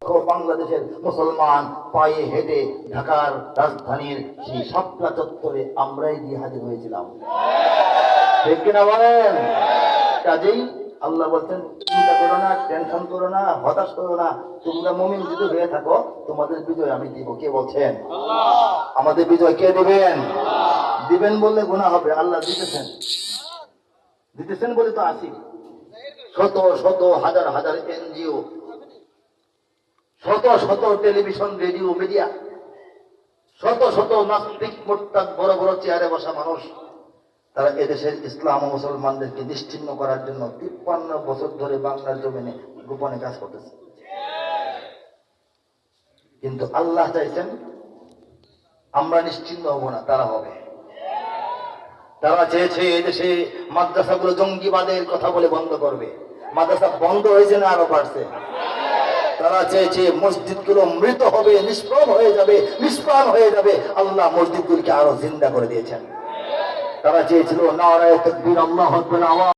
লক্ষ বাংলাদেশের মুসলমান পায়ে হেঁটে ঢাকার রাজধানীর সেই শাপলা চত্বরে আমরাই গিয়ে হাজির হয়েছিলাম। ঠিক কিনা বলেন? কাজেই আল্লাহ বলছেন, চিন্তা করো না, টেনশন করো না, হতাশ করো না, তোমরা মুমিন যদি হয়ে থাকো তোমাদের বিজয় আমি দিব। কে বলছেন? আমাদের বিজয় কে দিবেন? দিবেন বললে গুনাহ হবে। আল্লাহ দিতেছেন, দিতেছেন বলে তো আসি। শত শত হাজার হাজার এনজিও, শত শত টেলিভিশন, রেডিও, মিডিয়া, শত শত নাস্তিক মোরতাদ বড় বড় চেয়ারে বসা মানুষ, তারা এদেশের ইসলাম ও মুসলমানদেরকে নিশ্চিহ্ন করার জন্য 53 বছর ধরে বাংলার জমিনে গোপনে কাজ করতেছে। কিন্তু আল্লাহ চাইছেন আমরা নিশ্চিহ্ন হব না, তারা হবে। তারা চেয়েছে এদেশে মাদ্রাসাগুলো জঙ্গিবাদের কথা বলে বন্ধ করবে। মাদ্রাসা বন্ধ হয়েছে না আরো বাড়ছে? তারা চেয়েছে মসজিদগুলো মৃত হবে, নিষ্প্রাণ হয়ে যাবে, নিষ্প্রাণ হয়ে যাবে। আল্লাহ মসজিদগুলোকে আরো জিন্দা করে দিয়েছেন। তারা চেয়েছিল নারায়ে তাকবীর, আল্লাহু আকবার।